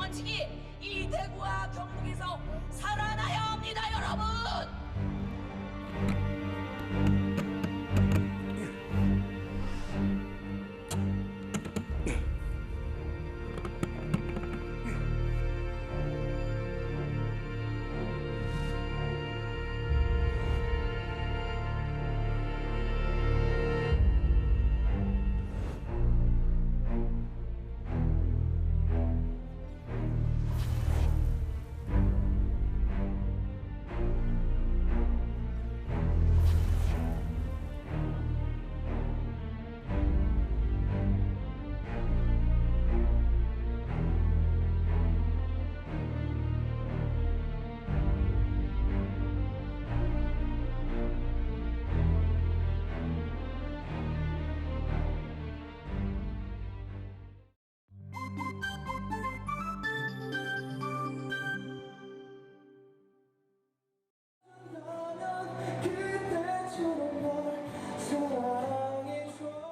물리쳐치기 이 대구와 경북에서 살아나야 합니다, 여러분.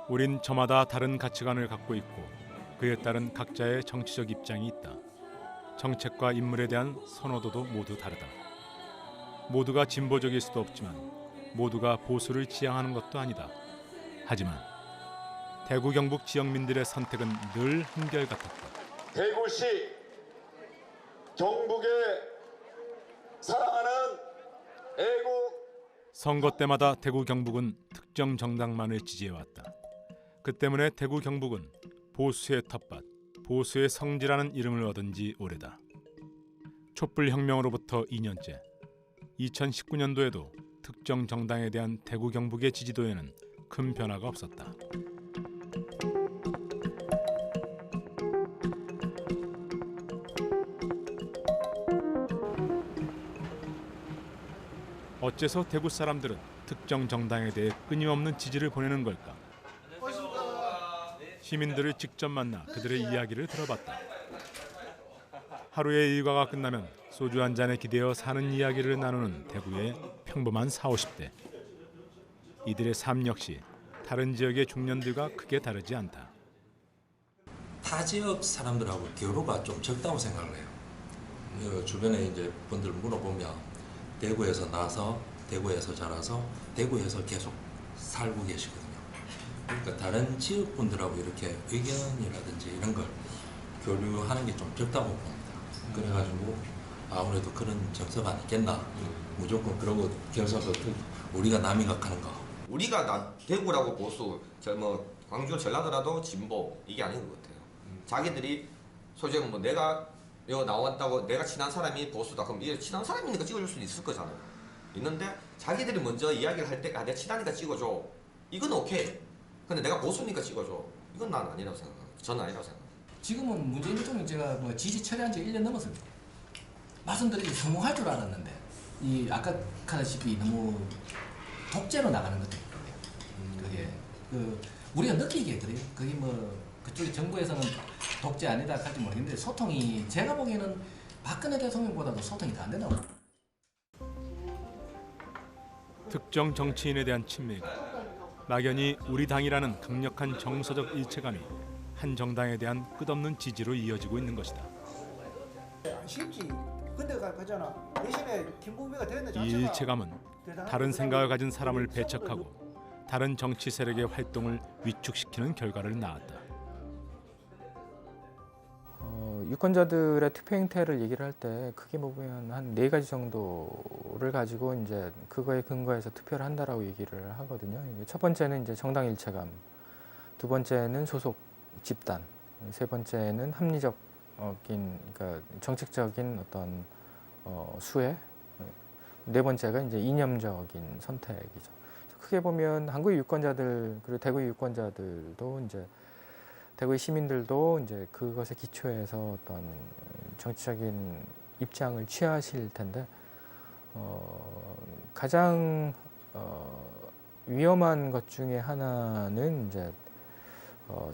우린 저마다 다른 가치관을 갖고 있고 그에 따른 각자의 정치적 입장이 있다. 정책과 인물에 대한 선호도도 모두 다르다. 모두가 진보적일 수도 없지만 모두가 보수를 지향하는 것도 아니다. 하지만 대구 경북 지역민들의 선택은 늘 한결같았다. 대구시 경북의 사랑하는 애국. 선거 때마다 대구 경북은 특정 정당만을 지지해왔다. 그 때문에 대구 경북은 보수의 텃밭, 보수의 성지라는 이름을 얻은 지 오래다. 촛불혁명으로부터 2년째, 2019년도에도 특정 정당에 대한 대구 경북의 지지도에는 큰 변화가 없었다. 어째서 대구 사람들은 특정 정당에 대해 끊임없는 지지를 보내는 걸까? 시민들을 직접 만나 그들의 이야기를 들어봤다. 하루의 일과가 끝나면 소주 한 잔에 기대어 사는 이야기를 나누는 대구의 평범한 40, 50대. 이들의 삶 역시 다른 지역의 중년들과 크게 다르지 않다. 타 지역 사람들하고 교류가 좀 적다고 생각을 해요. 주변에 이제 분들 물어보면 대구에서 나서 대구에서 자라서 대구에서 계속 살고 계시거든요. 그러니까 다른 지역 분들하고 이렇게 의견이라든지 이런 걸 교류하는 게 좀 적다고 봅니다. 그래가지고 아무래도 그런 정서가 아니겠나. 무조건 그러고 결석을 우리가 남이가 하는 거. 우리가 대구라고 보수, 광주 전라도라도 진보 이게 아닌 것 같아요. 자기들이 솔직히 뭐 내가 여기 나왔다고 내가 친한 사람이 보수다 그럼 얘 친한 사람이니까 찍어줄 수도 있을 거잖아요. 있는데 자기들이 먼저 이야기를 할 때 내가 친하니까 찍어줘. 이건 오케이. 근데 내가 보수니까 찍어줘. 이건 난 아니라고 생각해요. 저는 아니라고 생각해요. 지금은 문재인 대통령 제가 지지 처리한 지 1년 넘었습니다. 말씀드리기 성공할 줄 알았는데 이 아까 하다시피 너무 독재로 나가는 것도 있거든요. 그게 우리가 느끼기에 그래요. 그게 뭐 그쪽에 정부에서는 독재 아니다 할지 모르겠는데 소통이 제가 보기에는 박근혜 대통령보다도 소통이 더 안 된다고. 특정 정치인에 대한 친밀감, 막연히 우리 당이라는 강력한 정서적 일체감이 한 정당에 대한 끝없는 지지로 이어지고 있는 것이다. 쉽지. 근데 가잖아. 대신에 김부미가 되는 이 자체가 일체감은 다른 생각을 가진 사람을 배척하고 다른 정치 세력의 활동을 위축시키는 결과를 낳았다. 유권자들의 투표 행태를 얘기를 할 때 크게 보면 한 4가지 정도를 가지고 이제 그거에 근거해서 투표를 한다라고 얘기를 하거든요. 첫 번째는 이제 정당 일체감, 두 번째는 소속 집단, 세 번째는 합리적인 그러니까 정책적인 어떤 수혜, 네 번째가 이제 이념적인 선택이죠. 크게 보면 한국의 유권자들 그리고 대구의 유권자들도 이제 대구의 시민들도 이제 그것에 기초해서 어떤 정치적인 입장을 취하실 텐데 가장 위험한 것 중에 하나는 이제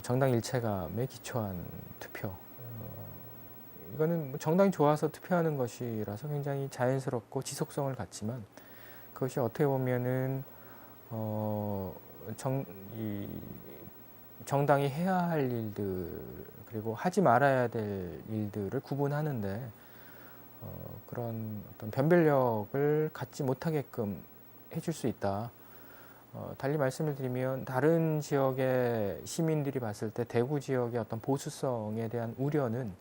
정당 일체감에 기초한 투표. 이거는 뭐 정당이 좋아서 투표하는 것이라서 굉장히 자연스럽고 지속성을 갖지만 그것이 어떻게 보면은 정당이 해야 할 일들 그리고 하지 말아야 될 일들을 구분하는데 그런 어떤 변별력을 갖지 못하게끔 해줄 수 있다. 달리 말씀을 드리면 다른 지역의 시민들이 봤을 때 대구 지역의 어떤 보수성에 대한 우려는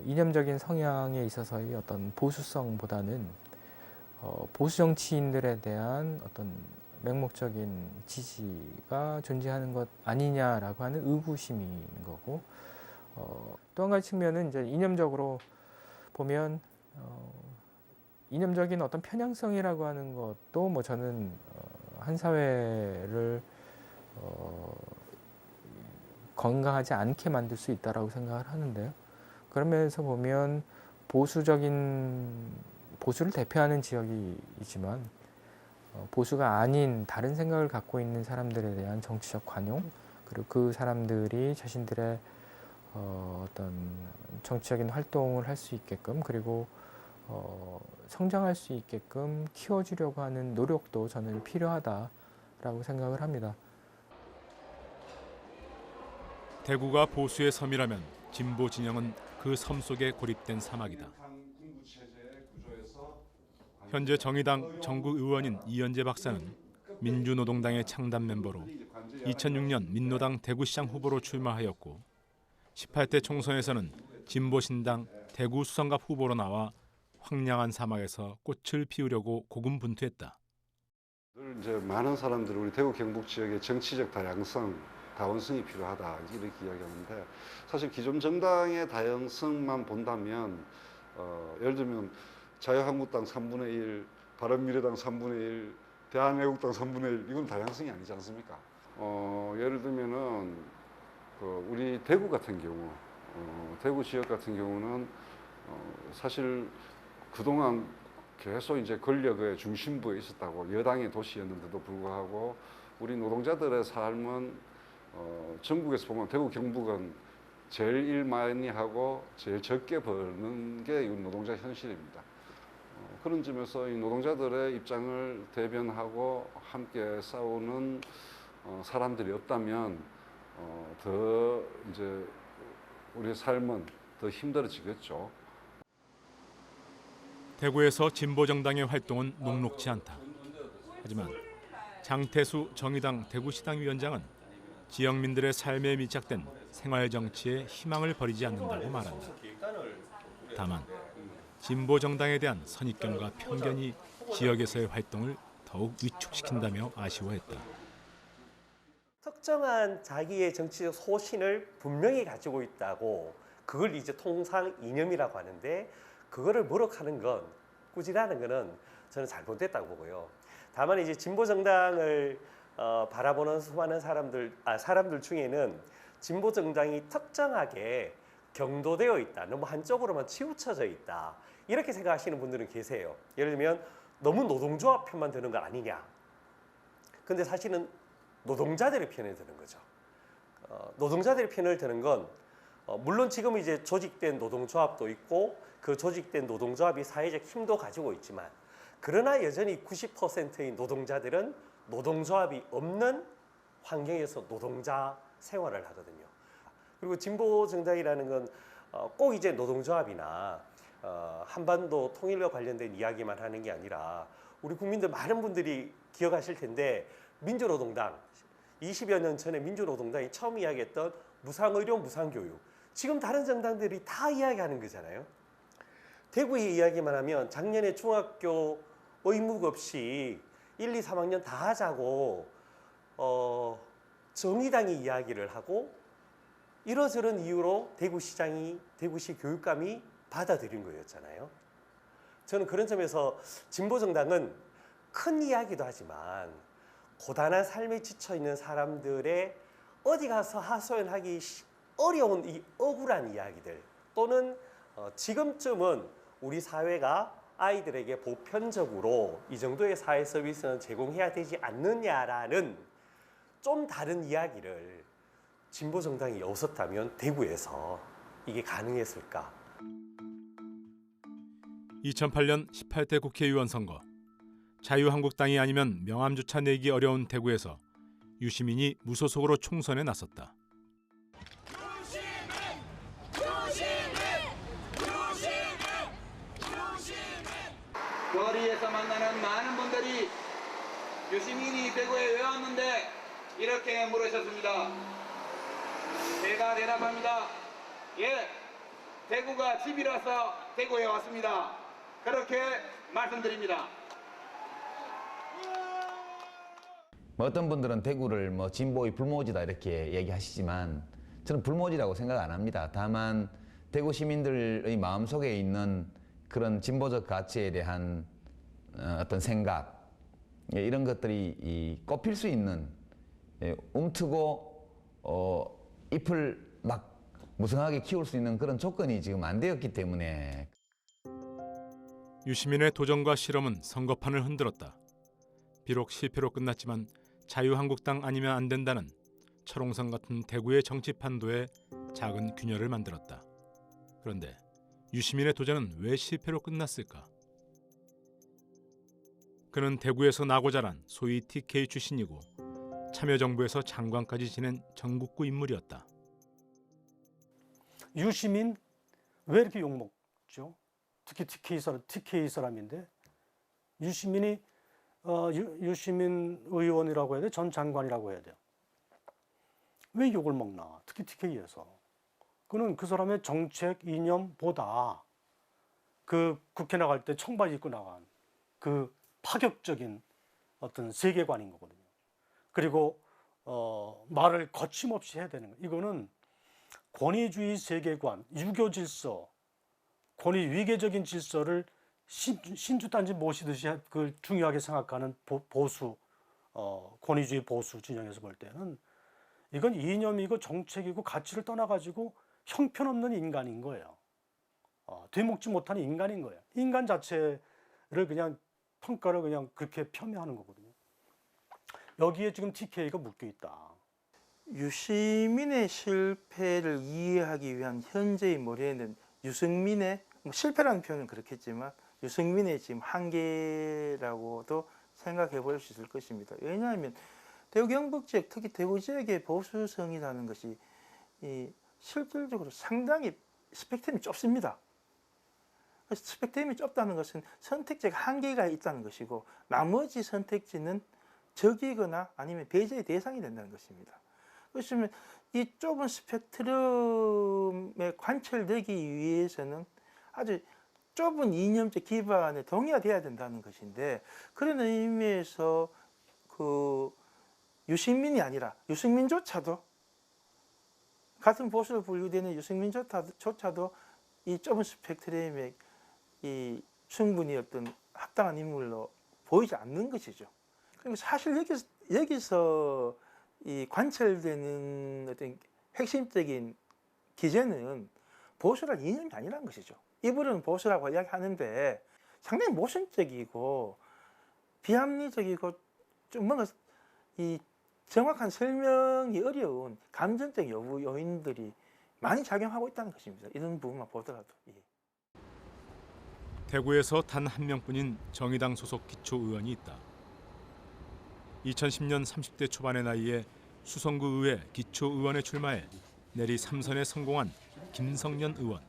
이념적인 성향에 있어서의 어떤 보수성보다는 보수 정치인들에 대한 어떤 맹목적인 지지가 존재하는 것 아니냐라고 하는 의구심인 거고, 또 한 가지 측면은 이제 이념적으로 보면 이념적인 어떤 편향성이라고 하는 것도 뭐 저는 한 사회를 건강하지 않게 만들 수 있다라고 생각을 하는데요. 그런 면에서 보면 보수를 대표하는 지역이지만 보수가 아닌 다른 생각을 갖고 있는 사람들에 대한 정치적 관용, 그리고 그 사람들이 자신들의 어떤 정치적인 활동을 할 수 있게끔, 그리고 성장할 수 있게끔 키워주려고 하는 노력도 저는 필요하다라고 생각을 합니다. 대구가 보수의 섬이라면 진보 진영은 그 섬 속에 고립된 사막이다. 현재 정의당 전국 의원인 이현재 박사는 민주노동당의 창단 멤버로 2006년 민노당 대구시장 후보로 출마하였고 18대 총선에서는 진보신당 대구 수성갑 후보로 나와 황량한 사막에서 꽃을 피우려고 고군분투했다. 늘 이제 많은 사람들이 우리 대구 경북 지역의 정치적 다양성, 다원성이 필요하다 이렇게 이야기하는데, 사실 기존 정당의 다양성만 본다면 예를 들면 자유한국당 3분의 1, 바른미래당 3분의 1, 대한애국당 3분의 1 이건 다양성이 아니지 않습니까? 예를 들면은 우리 대구 같은 경우, 대구 지역 같은 경우는 사실 그동안 계속 이제 권력의 중심부에 있었다고, 여당의 도시였는데도 불구하고 우리 노동자들의 삶은 전국에서 보면 대구 경북은 제일 일 많이 하고 제일 적게 버는 게 노동자 현실입니다. 그런 점에서 이 노동자들의 입장을 대변하고 함께 싸우는 사람들이 없다면 더 이제 우리의 삶은 더 힘들어지겠죠. 대구에서 진보정당의 활동은 녹록지 않다. 하지만 장태수 정의당 대구시당위원장은 지역민들의 삶에 밀착된 생활정치에 희망을 버리지 않는다고 말한다. 다만 진보정당에 대한 선입견과 편견이 지역에서의 활동을 더욱 위축시킨다며 아쉬워했다. 특정한 자기의 정치적 소신을 분명히 가지고 있다고, 그걸 이제 통상 이념이라고 하는데, 그거를 모욕하는 건, 꾸짖하는 거는 저는 잘못됐다고 보고요. 다만 이제 진보 정당을 바라보는 수많은 사람들 중에는 진보 정당이 특정하게 경도되어 있다, 너무 한쪽으로만 치우쳐져 있다, 이렇게 생각하시는 분들은 계세요. 예를 들면 너무 노동조합 편만 드는 거 아니냐. 근데 사실은 노동자들의 편에 드는 거죠. 노동자들의 편을 드는 건 물론 지금 이제 조직된 노동조합도 있고 그 조직된 노동조합이 사회적 힘도 가지고 있지만, 그러나 여전히 90%의 노동자들은 노동조합이 없는 환경에서 노동자 생활을 하거든요. 그리고 진보 정당이라는 건 꼭 이제 노동조합이나 한반도 통일과 관련된 이야기만 하는 게 아니라, 우리 국민들 많은 분들이 기억하실 텐데 민주노동당 20여 년 전에 민주노동당이 처음 이야기했던 무상의료, 무상교육, 지금 다른 정당들이 다 이야기하는 거잖아요. 대구의 이야기만 하면 작년에 중학교 의무급 없이 1, 2, 3학년 다 하자고 정의당이 이야기를 하고, 이러저런 이유로 대구시 교육감이 받아들인 거였잖아요. 저는 그런 점에서 진보정당은 큰 이야기도 하지만 고단한 삶에 지쳐있는 사람들의 어디 가서 하소연하기 어려운 이 억울한 이야기들, 또는 지금쯤은 우리 사회가 아이들에게 보편적으로 이 정도의 사회 서비스는 제공해야 되지 않느냐라는 좀 다른 이야기를 진보정당이 없었다면 대구에서 이게 가능했을까? 2008년 18대 국회의원 선거. 자유한국당이 아니면 명함조차 내기 어려운 대구에서 유시민이 무소속으로 총선에 나섰다. 유시민! 대구에서 만나는 많은 분들이 유시민이 대구에 왜 왔는데 이렇게 물으셨습니다. 제가 대답합니다. 예, 대구가 집이라서 대구에 왔습니다. 그렇게 말씀드립니다. 어떤 분들은 대구를 뭐 진보의 불모지다 이렇게 얘기하시지만 저는 불모지라고 생각 안 합니다. 다만 대구 시민들의 마음속에 있는 그런 진보적 가치에 대한 어떤 생각, 이런 것들이 꼽힐 수 있는, 움트고 잎을 막 무성하게 키울 수 있는 그런 조건이 지금 안 되었기 때문에. 유시민의 도전과 실험은 선거판을 흔들었다. 비록 실패로 끝났지만 자유한국당 아니면 안 된다는 철옹성 같은 대구의 정치 판도에 작은 균열을 만들었다. 그런데 유시민의 도전은 왜 실패로 끝났을까? 그는 대구에서 나고 자란 소위 TK 출신이고 참여정부에서 장관까지 지낸 전국구 인물이었다. 유시민 왜 이렇게 욕먹죠? 특히 TK 사람인데 유시민이 유시민 의원이라고 해야 돼? 전 장관이라고 해야 돼요. 왜 욕을 먹나? 특히 TK에서. 그는 그 사람의 정책 이념보다 그 국회 나갈 때 청바지 입고 나간 그 파격적인 어떤 세계관인 거거든요. 그리고 말을 거침없이 해야 되는 거. 이거는 권위주의 세계관, 유교 질서, 권위 위계적인 질서를 신주단지 모시듯이 그걸 중요하게 생각하는 보수, 권위주의 보수 진영에서 볼 때는 이건 이념이고 정책이고 가치를 떠나가지고 형편없는 인간인 거예요. 되먹지 못하는 인간인 거예요. 인간 자체를 그냥 평가를 그냥 그렇게 폄훼하는 거거든요. 여기에 지금 TK가 묶여 있다. 유시민의 실패를 이해하기 위한 현재의 머리에는 유승민의 실패라는 표현은 그렇겠지만 유승민의 지금 한계라고도 생각해 볼 수 있을 것입니다. 왜냐하면 대구 경북 지역, 특히 대구 지역의 보수성이라는 것이 실질적으로 상당히 스펙트럼이 좁습니다. 스펙트럼이 좁다는 것은 선택지가 한계가 있다는 것이고 나머지 선택지는 적이거나 아니면 배제의 대상이 된다는 것입니다. 그렇다면 이 좁은 스펙트럼에 관철되기 위해서는 아주 좁은 이념적 기반에 동의가 돼야 된다는 것인데 그런 의미에서 그 유승민이 아니라 유승민조차도 같은 보수로 분류되는 유승민조차도 이 좁은 스펙트럼에 이 충분히 어떤 합당한 인물로 보이지 않는 것이죠. 그러니까 사실 여기서 이 관철되는 어떤 핵심적인 기제는 보수란 이념이 아니라는 것이죠. 이분은 보수라고 이야기하는데 상당히 모순적이고 비합리적이고 좀 뭔가 이 정확한 설명이 어려운 감정적 요인들이 많이 작용하고 있다는 것입니다. 이런 부분만 보더라도. 예. 대구에서 단 한 명뿐인 정의당 소속 기초의원이 있다. 2010년 30대 초반의 나이에 수성구 의회 기초의원에 출마해 내리 3선에 성공한 김성년 의원.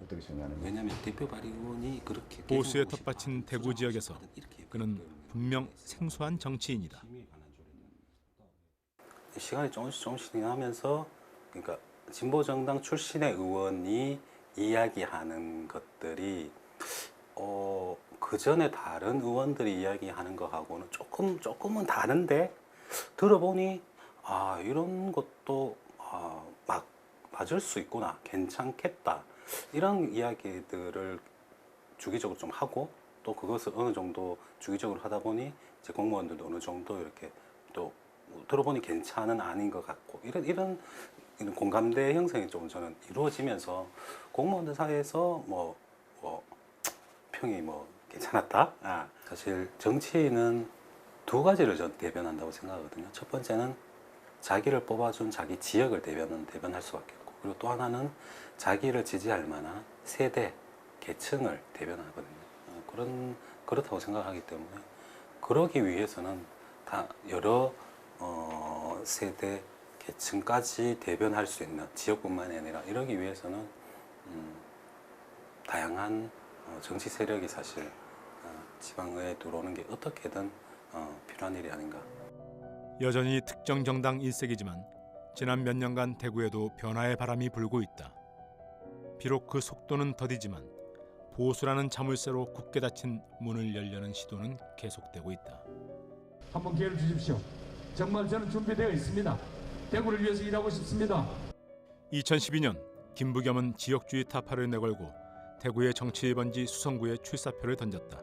어떻게 생각하는 왜냐하면 대표 발의원이 그렇게 보수의 텃밭인 대구 지역에서 그는 분명 생소한 정치인이다. 시간이 조금씩 지나면서 그러니까 진보 정당 출신의 의원이 이야기하는 것들이 그 전에 다른 의원들이 이야기하는 거하고는 조금은 다른데 들어보니 아 이런 것도 막 맞을 수 있구나, 괜찮겠다 이런 이야기들을 주기적으로 좀 하고 또 그것을 어느 정도 주기적으로 하다 보니 이제 공무원들도 어느 정도 이렇게 또 들어보니 괜찮은 아닌 것 같고 이런 공감대 형성이 좀 저는 이루어지면서 공무원들 사이에서 뭐 평이 뭐 괜찮았다. 사실 정치인은 두 가지를 전 대변한다고 생각하거든요. 첫 번째는 자기를 뽑아준 자기 지역을 대변할 수밖에 없고, 그리고 또 하나는 자기를 지지할 만한 세대, 계층을 대변하거든요. 그렇다고 생각하기 때문에 그러기 위해서는 다 여러 세대, 계층까지 대변할 수 있는 지역뿐만이 아니라 이러기 위해서는 다양한 정치 세력이 사실 지방의회에 들어오는 게 어떻게든 필요한 일이 아닌가. 여전히 특정 정당 일색이지만 지난 몇 년간 대구에도 변화의 바람이 불고 있다. 비록 그 속도는 더디지만 보수라는 자물쇠로 굳게 닫힌 문을 열려는 시도는 계속되고 있다. 한번 기회를 주십시오. 정말 저는 준비되어 있습니다. 대구를 위해서 일하고 싶습니다. 2012년 김부겸은 지역주의 타파를 내걸고 대구의 정치 1번지 수성구에 출사표를 던졌다.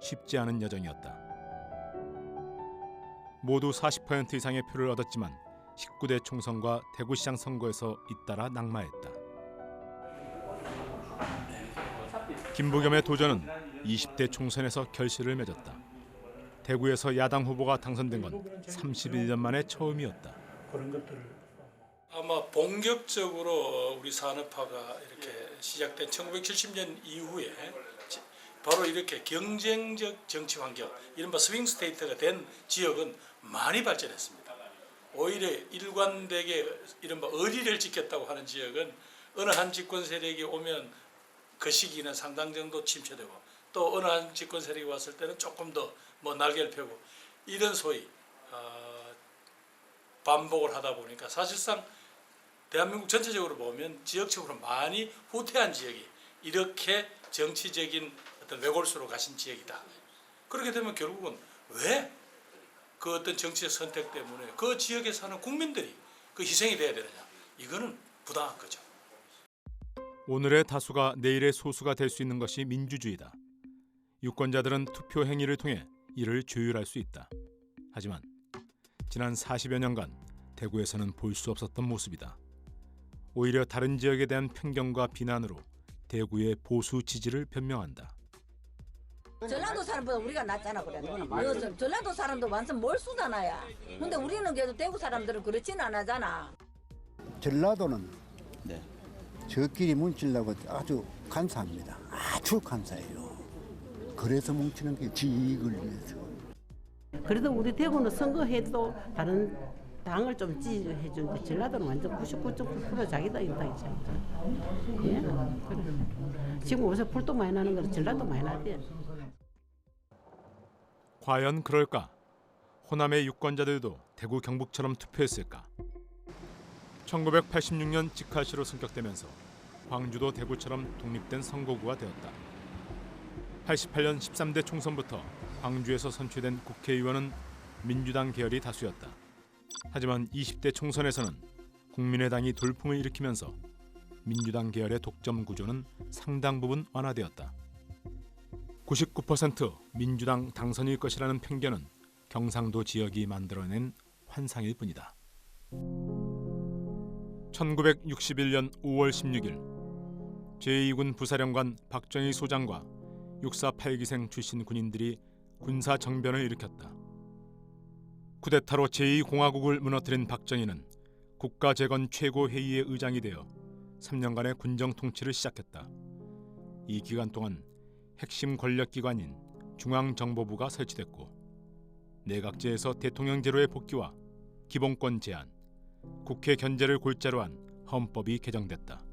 쉽지 않은 여정이었다. 모두 40% 이상의 표를 얻었지만 19대 총선과 대구시장 선거에서 잇따라 낙마했다. 김부겸의 도전은 20대 총선에서 결실을 맺었다. 대구에서 야당 후보가 당선된 건 31년 만에 처음이었다. 그런 것들을 아마 본격적으로 우리 산업화가 이렇게 시작된 1970년 이후에 바로 이렇게 경쟁적 정치 환경, 이른바 스윙 스테이트가 된 지역은 많이 발전했습니다. 오히려 일관되게 이른바 의리를 지켰다고 하는 지역은 어느 한 집권 세력이 오면 그 시기는 상당 정도 침체되고 또 어느 한 집권 세력이 왔을 때는 조금 더 뭐 날개를 펴고 이런 소위 반복을 하다 보니까 사실상 대한민국 전체적으로 보면 지역적으로 많이 후퇴한 지역이 이렇게 정치적인 어떤 외골수로 가신 지역이다. 그렇게 되면 결국은 왜 그 어떤 정치적 선택 때문에 그 지역에 사는 국민들이 그 희생이 돼야 되느냐. 이거는 부당한 거죠. 오늘의 다수가 내일의 소수가 될 수 있는 것이 민주주의다. 유권자들은 투표 행위를 통해 이를 조율할 수 있다. 하지만 지난 40여 년간 대구에서는 볼 수 없었던 모습이다. 오히려 다른 지역에 대한 편견과 비난으로 대구의 보수 지지를 변명한다. 전라도 사람보다 우리가 낫잖아 그래. 전라도 사람도 완전 몰수잖아요. 근데 우리는 그래도 대구 사람들은 그렇지는 안 하잖아. 전라도는 저끼리 뭉치려고 아주 간사합니다. 아주 간사해요. 그래서 뭉치는 게 지익을 위해서. 그래도 우리 대구는 선거해도 다른 당을 좀 지지해 주는데 전라도는 완전 99.9% 자기다 인당이잖아. 예? 그래. 지금 요새 불도 많이 나는 건 전라도 많이 나대. 과연 그럴까? 호남의 유권자들도 대구 경북처럼 투표했을까? 1986년 직할시로 승격되면서 광주도 대구처럼 독립된 선거구가 되었다. 88년 13대 총선부터 광주에서 선출된 국회의원은 민주당 계열이 다수였다. 하지만 20대 총선에서는 국민의당이 돌풍을 일으키면서 민주당 계열의 독점 구조는 상당 부분 완화되었다. 99% 민주당 당선일 것이라는 편견은 경상도 지역이 만들어낸 환상일 뿐이다. 1961년 5월 16일 제2군 부사령관 박정희 소장과 육사 8기생 출신 군인들이 군사 정변을 일으켰다. 쿠데타로 제2공화국을 무너뜨린 박정희는 국가재건 최고회의의 의장이 되어 3년간의 군정 통치를 시작했다. 이 기간 동안 핵심 권력기관인 중앙정보부가 설치됐고 내각제에서 대통령제로의 복귀와 기본권 제한, 국회 견제를 골자로 한 헌법이 개정됐다.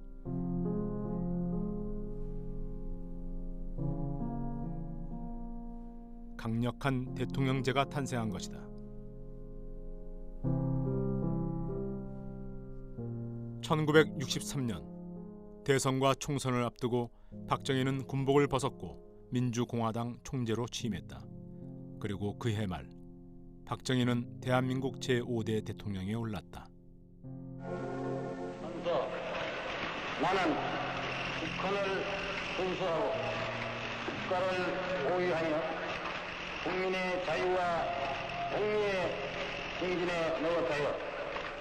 강력한 대통령제가 탄생한 것이다. (1963년) 대선과 총선을 앞두고 박정희는 군복을 벗었고 민주공화당 총재로 취임했다. 그리고 그해 말 박정희는 대한민국 제5대 대통령에 올랐다. 먼저 나는 북한을 군수하고 국가를 보유하며 국민의 자유와 공의의 승진에 노력하여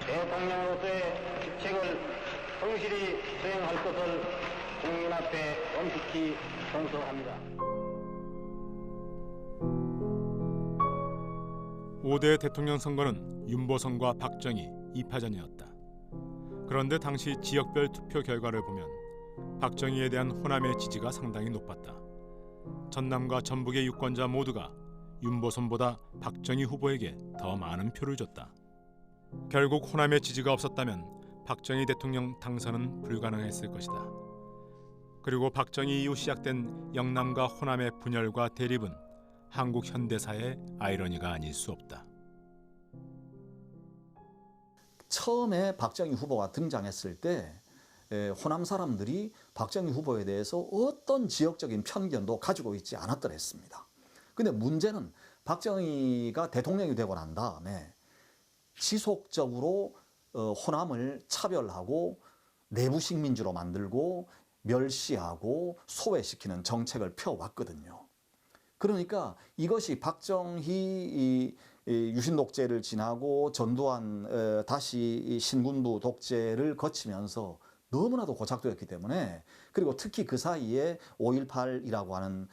대통령으로서의 직책을 성실히 수행할 것을 국민 앞에 엄숙히 성서합니다. 5대 대통령 선거는 윤보선과 박정희 2파전이었다. 그런데 당시 지역별 투표 결과를 보면 박정희에 대한 호남의 지지가 상당히 높았다. 전남과 전북의 유권자 모두가 윤보선보다 박정희 후보에게 더 많은 표를 줬다. 결국 호남의 지지가 없었다면 박정희 대통령 당선은 불가능했을 것이다. 그리고 박정희 이후 시작된 영남과 호남의 분열과 대립은 한국 현대사의 아이러니가 아닐 수 없다. 처음에 박정희 후보가 등장했을 때 호남 사람들이 박정희 후보에 대해서 어떤 지역적인 편견도 가지고 있지 않았더랬습니다. 근데 문제는 박정희가 대통령이 되고 난 다음에 지속적으로 호남을 차별하고 내부식 민주로 만들고 멸시하고 소외시키는 정책을 펴왔거든요. 그러니까 이것이 박정희 유신 독재를 지나고 전두환 다시 신군부 독재를 거치면서 너무나도 고착되었기 때문에, 그리고 특히 그 사이에 5.18이라고 하는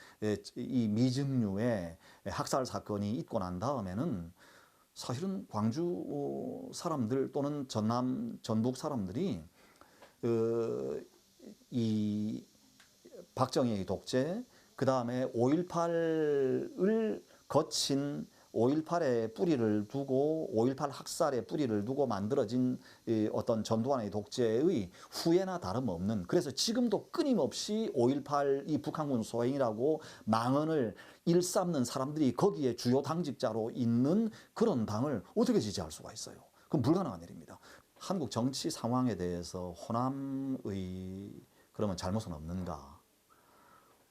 이 미증류의 학살 사건이 있고 난 다음에는 사실은 광주 사람들 또는 전남, 전북 사람들이 이 박정희의 독재, 그 다음에 5.18을 거친 5.18의 뿌리를 두고 5.18 학살의 뿌리를 두고 만들어진 어떤 전두환의 독재의 후예나 다름없는, 그래서 지금도 끊임없이 5.18 이 북한군 소행이라고 망언을 일삼는 사람들이 거기에 주요 당직자로 있는 그런 당을 어떻게 지지할 수가 있어요? 그건 불가능한 일입니다. 한국 정치 상황에 대해서 호남의 그러면 잘못은 없는가?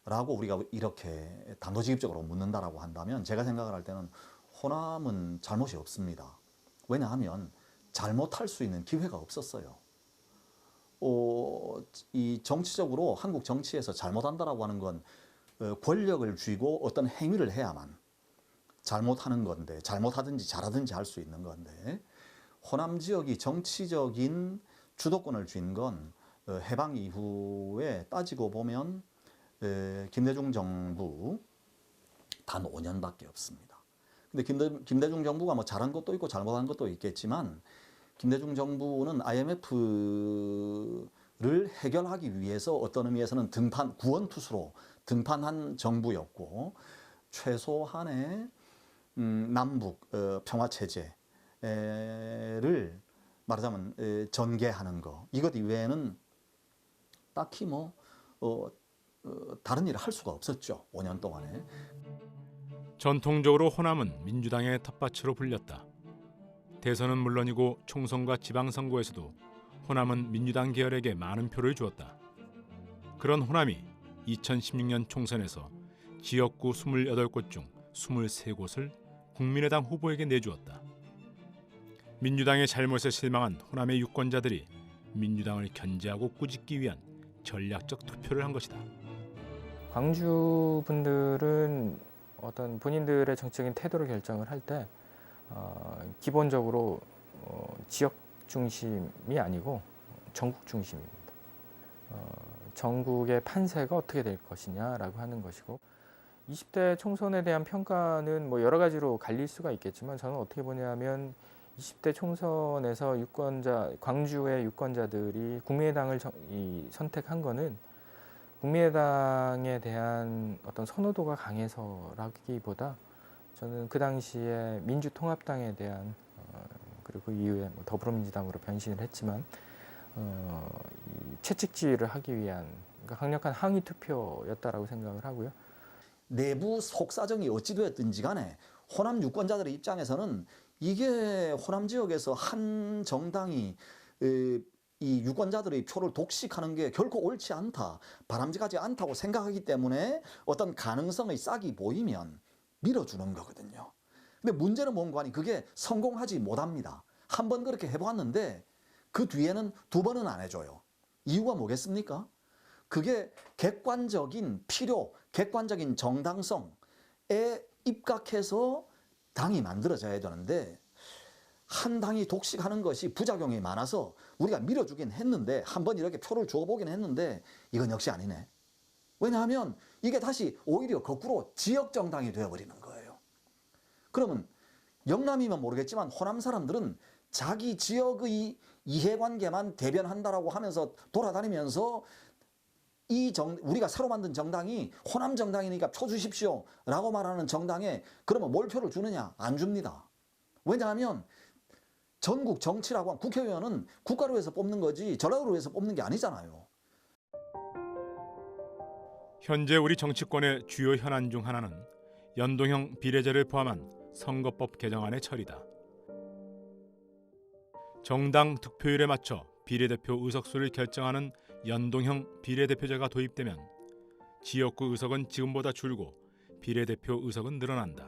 라고 우리가 이렇게 단도직입적으로 묻는다라고 한다면, 제가 생각을 할 때는 호남은 잘못이 없습니다. 왜냐하면 잘못할 수 있는 기회가 없었어요. 이 정치적으로 한국 정치에서 잘못한다라고 하는 건 권력을 쥐고 어떤 행위를 해야만 잘못하는 건데, 잘못하든지 잘하든지 할 수 있는 건데, 호남 지역이 정치적인 주도권을 쥔 건 해방 이후에 따지고 보면 김대중 정부 단 5년밖에 없습니다. 근데 김대중 정부가 뭐 잘한 것도 있고 잘못한 것도 있겠지만, 김대중 정부는 IMF를 해결하기 위해서 어떤 의미에서는 구원투수로 등판한 정부였고, 최소한의 남북 평화체제를 말하자면 전개하는 거, 이것 이외에는 딱히 뭐 다른 일을 할 수가 없었죠. 5년 동안에. 전통적으로 호남은 민주당의 텃밭으로 불렸다. 대선은 물론이고 총선과 지방선거에서도 호남은 민주당 계열에게 많은 표를 주었다. 그런 호남이 2016년 총선에서 지역구 28곳 중 23곳을 국민의당 후보에게 내주었다. 민주당의 잘못에 실망한 호남의 유권자들이 민주당을 견제하고 꾸짖기 위한 전략적 투표를 한 것이다. 광주 분들은 어떤 본인들의 정치적인 태도를 결정을 할 때 기본적으로 지역 중심이 아니고 전국 중심입니다. 전국의 판세가 어떻게 될 것이냐라고 하는 것이고, 20대 총선에 대한 평가는 뭐 여러 가지로 갈릴 수가 있겠지만, 저는 어떻게 보냐면 20대 총선에서 광주의 유권자들이 국민의당을 선택한 거는 국민의당에 대한 어떤 선호도가 강해서라기보다, 저는 그 당시에 민주통합당에 대한 그리고 그 이후에 뭐 더불어민주당으로 변신을 했지만 채찍질을 하기 위한, 그러니까 강력한 항의 투표였다라고 생각을 하고요. 내부 속사정이 어찌되었든지 간에 호남 유권자들의 입장에서는 이게 호남 지역에서 한 정당이 이 유권자들의 표를 독식하는 게 결코 옳지 않다, 바람직하지 않다고 생각하기 때문에 어떤 가능성의 싹이 보이면 밀어주는 거거든요. 근데 문제는 뭔가 하니 그게 성공하지 못합니다. 한 번 그렇게 해보았는데 그 뒤에는 2번은 안 해줘요. 이유가 뭐겠습니까? 그게 객관적인 필요, 객관적인 정당성에 입각해서 당이 만들어져야 되는데, 한 당이 독식하는 것이 부작용이 많아서 우리가 밀어주긴 했는데, 한번 이렇게 표를 줘보긴 했는데 이건 역시 아니네. 왜냐하면 이게 다시 오히려 거꾸로 지역 정당이 되어버리는 거예요. 그러면 영남이면 모르겠지만 호남 사람들은 자기 지역의 이해관계만 대변한다라고 하면서 돌아다니면서 우리가 새로 만든 정당이 호남 정당이니까 표 주십시오 라고 말하는 정당에 그러면 몰표를 주느냐? 안 줍니다. 왜냐하면 전국 정치라고 하면 국회의원은 국가로 해서 뽑는 거지 전라도로 해서 뽑는 게 아니잖아요. 현재 우리 정치권의 주요 현안 중 하나는 연동형 비례제를 포함한 선거법 개정안의 처리다. 정당 득표율에 맞춰 비례대표 의석수를 결정하는 연동형 비례대표제가 도입되면 지역구 의석은 지금보다 줄고 비례대표 의석은 늘어난다.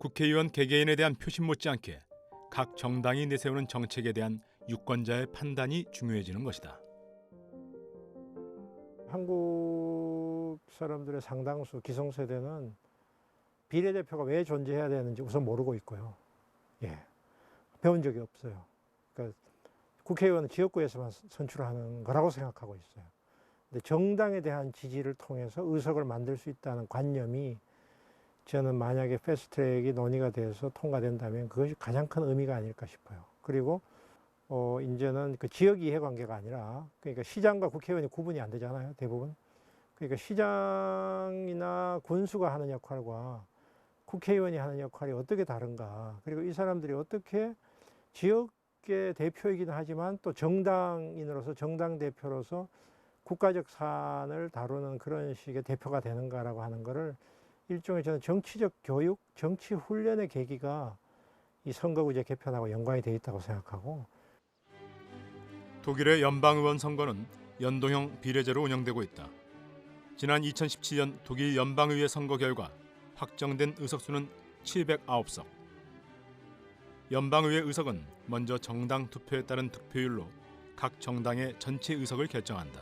국회의원 개개인에 대한 표심 못지않게 각 정당이 내세우는 정책에 대한 유권자의 판단이 중요해지는 것이다. 한국 사람들의 상당수 기성세대는 비례대표가 왜 존재해야 되는지 우선 모르고 있고요. 예, 배운 적이 없어요. 그러니까 국회의원은 지역구에서만 선출하는 거라고 생각하고 있어요. 근데 정당에 대한 지지를 통해서 의석을 만들 수 있다는 관념이 저는 만약에 패스트트랙이 논의가 돼서 통과된다면 그것이 가장 큰 의미가 아닐까 싶어요. 그리고 이제는 그 지역 이해관계가 아니라 그러니까 시장과 국회의원이 구분이 안 되잖아요, 대부분. 그러니까 시장이나 군수가 하는 역할과 국회의원이 하는 역할이 어떻게 다른가. 그리고 이 사람들이 어떻게 지역의 대표이기는 하지만 또 정당인으로서 정당 대표로서 국가적 사안을 다루는 그런 식의 대표가 되는가라고 하는 거를 일종의 저는 정치적 교육, 정치 훈련의 계기가 이 선거구제 개편하고 연관이 돼 있다고 생각하고. 독일의 연방의원 선거는 연동형 비례제로 운영되고 있다. 지난 2017년 독일 연방의회 선거 결과 확정된 의석수는 709석. 연방의회 의석은 먼저 정당 투표에 따른 득표율로 각 정당의 전체 의석을 결정한다.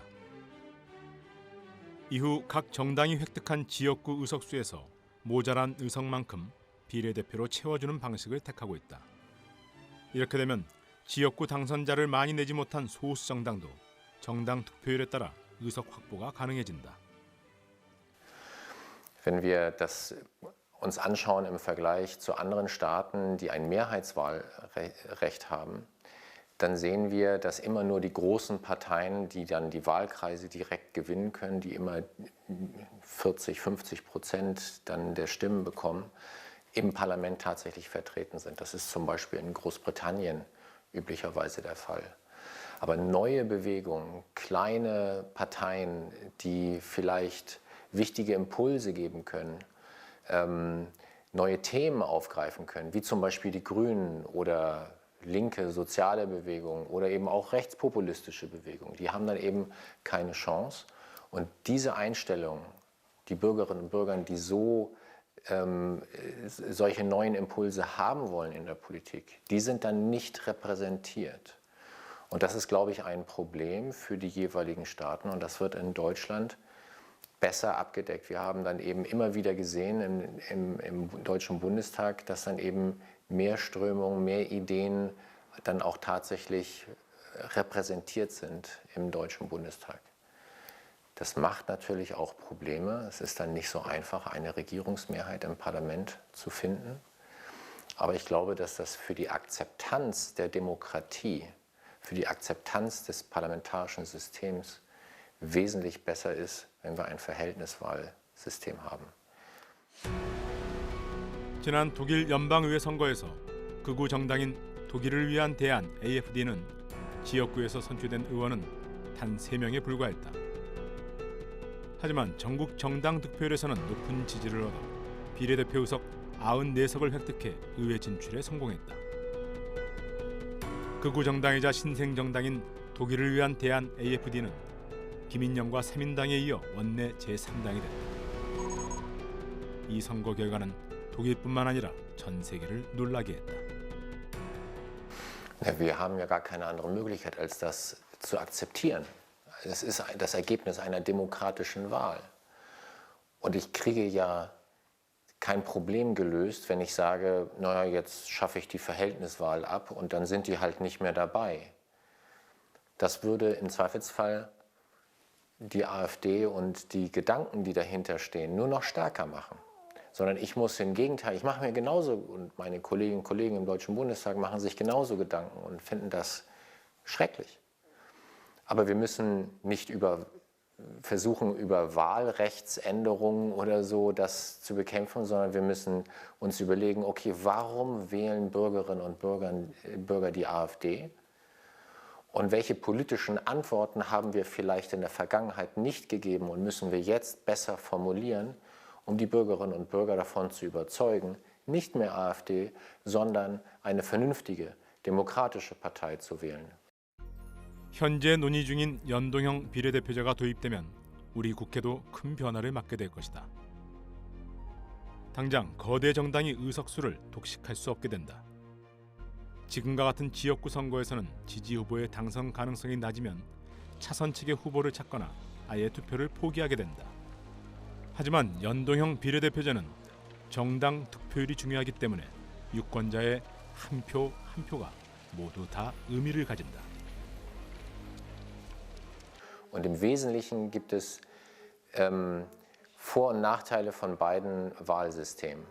이후 각 정당이 획득한 지역구 의석수에서 모자란 의석만큼 비례대표로 채워주는 방식을 택하고 있다. 이렇게 되면 지역구 당선자를 많이 내지 못한 소수 정당도 정당 득표율에 따라 의석 확보가 가능해진다. Wenn wir das uns anschauen im Vergleich zu anderen Staaten, die ein Mehrheitswahlrecht haben, dann sehen wir, dass immer nur die großen Parteien, die dann die Wahlkreise direkt gewinnen können, die immer 40–50% dann der Stimmen bekommen, im Parlament tatsächlich vertreten sind. Das ist zum Beispiel in Großbritannien üblicherweise der Fall. Aber neue Bewegungen, kleine Parteien, die vielleicht wichtige Impulse geben können, neue Themen aufgreifen können, wie zum Beispiel die Grünen oder linke soziale Bewegungen oder eben auch rechtspopulistische Bewegungen, die haben dann eben keine Chance. Und diese Einstellung, die Bürgerinnen und Bürger, die solche neuen Impulse haben wollen in der Politik, die sind dann nicht repräsentiert. Und das ist, glaube ich, ein Problem für die jeweiligen Staaten und das wird in Deutschland besser abgedeckt. Wir haben dann eben immer wieder gesehen im Deutschen Bundestag, dass dann eben mehr Strömungen, mehr Ideen dann auch tatsächlich repräsentiert sind im Deutschen Bundestag. Das macht natürlich auch Probleme. Es ist dann nicht so einfach, eine Regierungsmehrheit im Parlament zu finden. Aber ich glaube, dass das für die Akzeptanz der Demokratie, für die Akzeptanz des parlamentarischen Systems wesentlich besser ist, wenn wir ein Verhältniswahlsystem haben. 지난 독일 연방의회 선거에서 극우 정당인 독일을 위한 대안 AFD는 지역구에서 선출된 의원은 단 3명에 불과했다. 하지만 전국 정당 득표율에서는 높은 지지를 얻어 비례대표 의석 94석을 획득해 의회 진출에 성공했다. 극우 정당이자 신생 정당인 독일을 위한 대안 AFD는 기민령과 새민당에 이어 원내 제3당이 됐다. 이 선거 결과는 독일뿐만 아니라 전 세계를 놀라게 했다. Wir haben ja gar keine andere Möglichkeit, als das zu akzeptieren. Es ist das Ergebnis einer demokratischen Wahl. Und ich kriege ja kein Problem gelöst, wenn ich sage, naja, jetzt schaffe ich die Verhältniswahl ab und dann sind die halt nicht mehr dabei. Das würde im Zweifelsfall die AfD und die Gedanken, die dahinter stehen, nur noch stärker machen. Sondern ich muss im Gegenteil, ich mache mir genauso, und meine Kolleginnen und Kollegen im Deutschen Bundestag machen sich genauso Gedanken und finden das schrecklich. Aber wir müssen nicht versuchen, über Wahlrechtsänderungen oder so das zu bekämpfen, sondern wir müssen uns überlegen, okay, warum wählen Bürgerinnen und Bürger die AfD? Und welche politischen Antworten haben wir vielleicht in der Vergangenheit nicht gegeben und müssen wir jetzt besser formulieren, um die Bürgerinnen und Bürger davon zu überzeugen, nicht mehr AfD, sondern eine vernünftige, demokratische Partei zu wählen. 현재 논의 중인 연동형 비례대표제가 도입되면 우리 국회도 큰 변화를 맞게 될 것이다. 당장 거대 정당이 의석수를 독식할 수 없게 된다. 지금과 같은 지역구 선거에서는 지지 후보의 당선 가능성이 낮으면 차선 측의 후보를 찾거나 아예 투표를 포기하게 된다. 하지만 연동형 비례대표제는 정당 득표율이 중요하기 때문에 유권자의 한 표 한 표가 모두 다 의미를 가진다. Und im Wesentlichen gibt es Vor- und Nachteile von beiden Wahlsystemen.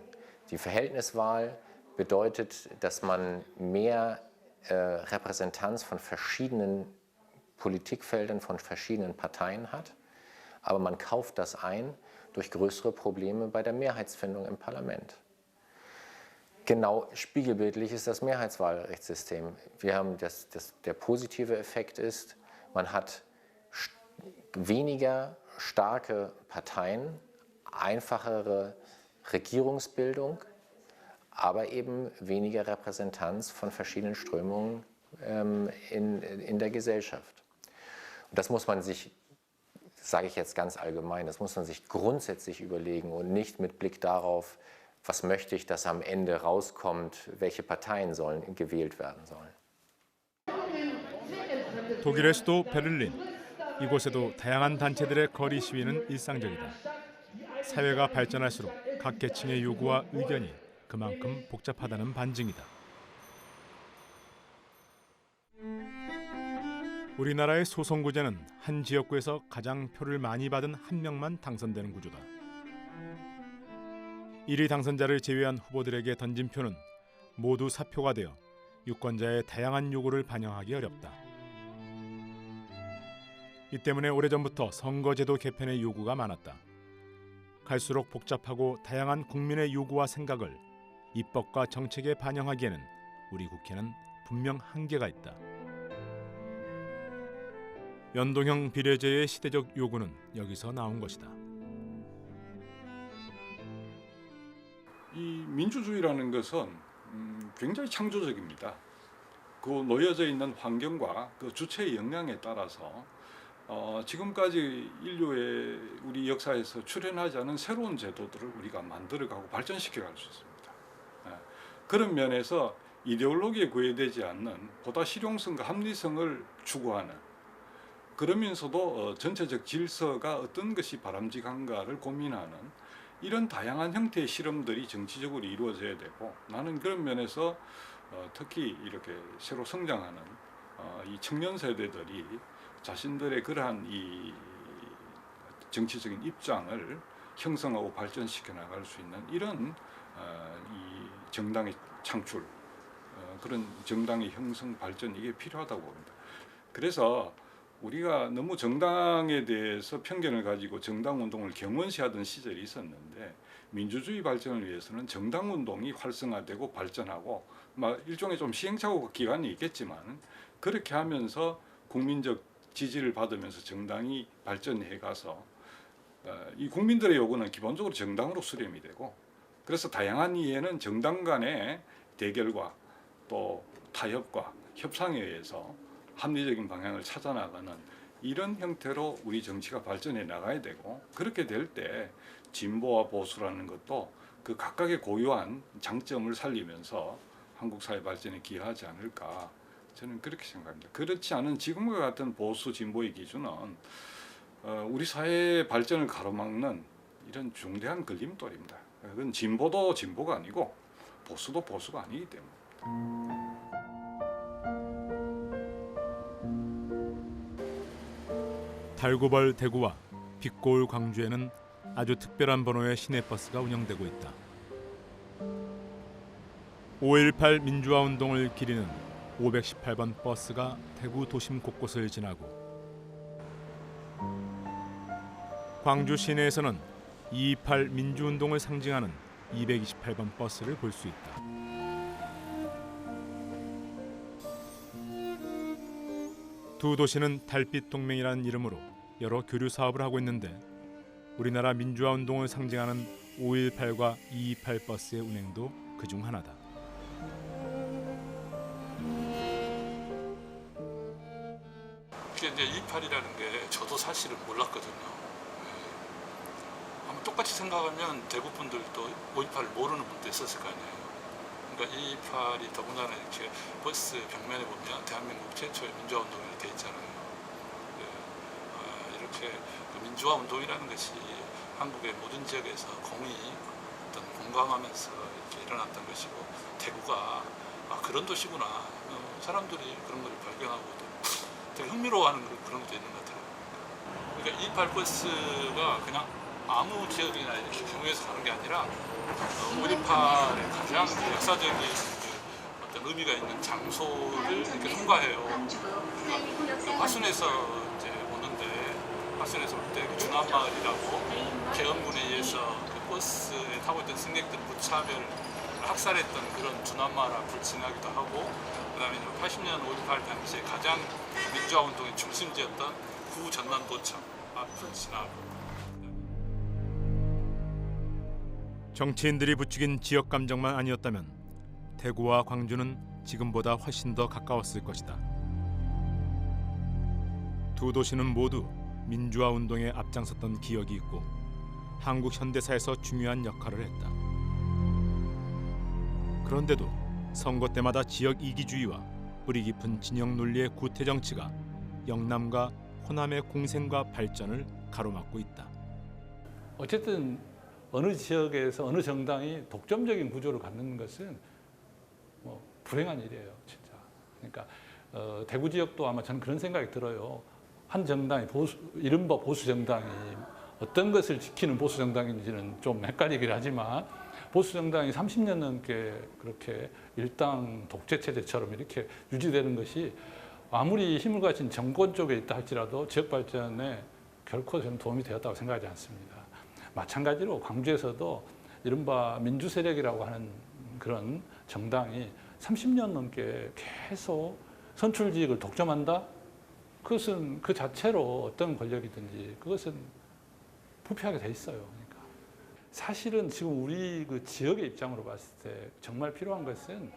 Die Verhältniswahl bedeutet, dass man mehr Repräsentanz von verschiedenen Politikfeldern, von verschiedenen Parteien hat, aber man kauft das ein durch größere Probleme bei der Mehrheitsfindung im Parlament. Genau spiegelbildlich ist das Mehrheitswahlrechtssystem. Wir haben der positive Effekt ist, man hat weniger starke Parteien, einfachere Regierungsbildung, aber eben weniger Repräsentanz von verschiedenen Strömungen in der Gesellschaft. Und das muss man sich, sage ich jetzt ganz allgemein, das muss man sich grundsätzlich überlegen und nicht mit Blick darauf, was möchte ich, dass am Ende rauskommt, welche Parteien gewählt werden sollen. 독일의 수도 베를린. 이곳에도 다양한 단체들의 거리 시위는 일상적이다. 사회가 발전할수록 각 계층의 요구와 의견이 그만큼 복잡하다는 반증이다. 우리나라의 소선구제는 한 지역구에서 가장 표를 많이 받은 한 명만 당선되는 구조다. 1위 당선자를 제외한 후보들에게 던진 표는 모두 사표가 되어 유권자의 다양한 요구를 반영하기 어렵다. 이 때문에 오래전부터 선거제도 개편의 요구가 많았다. 갈수록 복잡하고 다양한 국민의 요구와 생각을 입법과 정책에 반영하기에는 우리 국회는 분명 한계가 있다. 연동형 비례제의 시대적 요구는 여기서 나온 것이다. 이 민주주의라는 것은 굉장히 창조적입니다. 그 놓여져 있는 환경과 그 주체의 역량에 따라서 지금까지 인류의 우리 역사에서 출현하지 않은 새로운 제도들을 우리가 만들어가고 발전시켜 갈 수 있습니다. 그런 면에서 이데올로기에 구애되지 않는 보다 실용성과 합리성을 추구하는, 그러면서도 전체적 질서가 어떤 것이 바람직한가를 고민하는 이런 다양한 형태의 실험들이 정치적으로 이루어져야 되고, 나는 그런 면에서 특히 이렇게 새로 성장하는 이 청년 세대들이 자신들의 그러한 이 정치적인 입장을 형성하고 발전시켜 나갈 수 있는 이런 이 정당의 창출, 그런 정당의 형성 발전, 이게 필요하다고 봅니다. 그래서 우리가 너무 정당에 대해서 편견을 가지고 정당 운동을 경원시하던 시절이 있었는데, 민주주의 발전을 위해서는 정당 운동이 활성화되고 발전하고, 일종의 좀 시행착오 기간이 있겠지만 그렇게 하면서 국민적 지지를 받으면서 정당이 발전해 가서 이 국민들의 요구는 기본적으로 정당으로 수렴이 되고, 그래서 다양한 이해는 정당 간의 대결과 또 타협과 협상에 의해서 합리적인 방향을 찾아 나가는 이런 형태로 우리 정치가 발전해 나가야 되고, 그렇게 될 때 진보와 보수라는 것도 그 각각의 고유한 장점을 살리면서 한국 사회 발전에 기여하지 않을까, 저는 그렇게 생각합니다. 그렇지 않은 지금과 같은 보수 진보의 기준은 우리 사회의 발전을 가로막는 이런 중대한 걸림돌입니다. 그건 진보도 진보가 아니고 보수도 보수가 아니기 때문입니다. 달구벌 대구와 빛고울 광주에는 아주 특별한 번호의 시내버스가 운영되고 있다. 5.18 민주화 운동을 기리는 518번 버스가 대구 도심 곳곳을 지나고, 광주 시내에서는 2.28 민주운동을 상징하는 228번 버스를 볼 수 있다. 두 도시는 달빛 동맹이라는 이름으로 여러 교류 사업을 하고 있는데 우리나라 민주화 운동을 상징하는 518과 228 버스의 운행도 그중 하나다. 이게 이제 228이라는 게 저도 사실은 몰랐거든요. 아마 똑같이 생각하면 대구 분들도 528을 모르는 분도 있었을 거 아니에요. 그러니까 228이 더군다나 이렇게 버스 벽면에 보면 대한민국 최초의 민주화 운동이 돼 있잖아요. 이렇게 그 민주화 운동이라는 것이 한국의 모든 지역에서 공이 어떤 공감하면서 이렇게 일어났던 것이고 대구가 그런 도시구나. 사람들이 그런 걸 발견하고 되게 흥미로워하는 그런 것도 있는 것 같아요. 그러니까 228 버스가 그냥 아무 지역이나 이렇게 경유해서 가는 게 아니라 518의 가장 역사적인 어떤 의미가 있는 장소를 이렇게 통과해요. 그러니까 화순에서 이제 오는데 화순에서 올 때 중안마을이라고 계엄군에 의해서 그 버스에 타고 있던 승객들 무차별 학살했던 그런 중안마을 앞을 지나기도 하고, 그다음에 80년 5.18 당시에 가장 민주화 운동의 중심지였던 구 전남도청 앞을 지나고. 정치인들이 부추긴 지역 감정만 아니었다면 대구와 광주는 지금보다 훨씬 더 가까웠을 것이다. 두 도시는 모두 민주화 운동에 앞장섰던 기억이 있고 한국 현대사에서 중요한 역할을 했다. 그런데도 선거 때마다 지역 이기주의와 뿌리 깊은 진영 논리의 구태 정치가 영남과 호남의 공생과 발전을 가로막고 있다. 어쨌든 어느 지역에서 어느 정당이 독점적인 구조를 갖는 것은 뭐 불행한 일이에요, 진짜. 그러니까 대구 지역도 아마 저는 그런 생각이 들어요. 한 정당이 이른바 보수 정당이 어떤 것을 지키는 보수 정당인지는 좀 헷갈리긴 하지만 보수 정당이 30년 넘게 그렇게 일당 독재 체제처럼 이렇게 유지되는 것이 아무리 힘을 가진 정권 쪽에 있다 할지라도 지역 발전에 결코 저는 도움이 되었다고 생각하지 않습니다. 마찬가지로 광주에서도 이른바 민주 세력이라고 하는 그런 정당이 30년 넘게 계속 선출직을 독점한다? 그것은 그 자체로 어떤 권력이든지 그것은 부패하게 돼 있어요. 그러니까 사실은 지금 우리 그 지역의 입장으로 봤을 때 정말 필요한 것은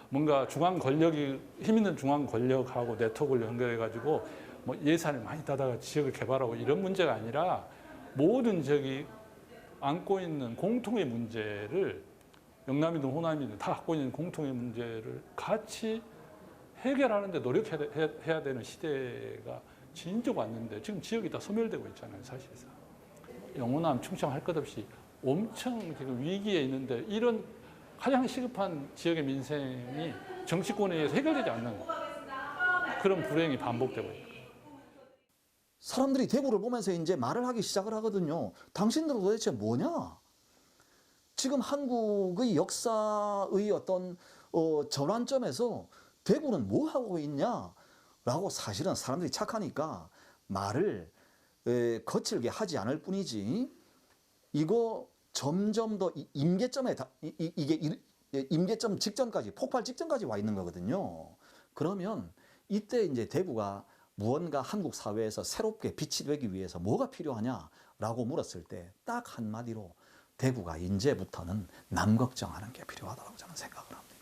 뭔가 중앙 권력이 힘 있는 중앙 권력하고 네트워크를 연결해 가지고 뭐 예산을 많이 따다가 지역을 개발하고 이런 문제가 아니라 모든 지역이 안고 있는 공통의 문제를 영남이든 호남이든 다 갖고 있는 공통의 문제를 같이 해결하는 데 노력해야 되는 시대가 진짜 왔는데 지금 지역이 다 소멸되고 있잖아요, 사실상. 영호남, 충청 할 것 없이 엄청 지금 위기에 있는데 이런 가장 시급한 지역의 민생이 정치권에 의해서 해결되지 않는 그런 불행이 반복되고 있다. 사람들이 대구를 보면서 이제 말을 하기 시작을 하거든요. 당신들은 도대체 뭐냐? 지금 한국의 역사의 어떤 전환점에서 대구는 뭐 하고 있냐? 라고 사실은 사람들이 착하니까 말을 거칠게 하지 않을 뿐이지 이거 점점 더 임계점에 이게 임계점 직전까지 폭발 직전까지 와 있는 거거든요. 그러면 이때 이제 대구가 무언가 한국 사회에서 새롭게 빛이 되기 위해서 뭐가 필요하냐라고 물었을 때 딱 한마디로 대구가 이제부터는 남 걱정하는 게 필요하다고 저는 생각을 합니다.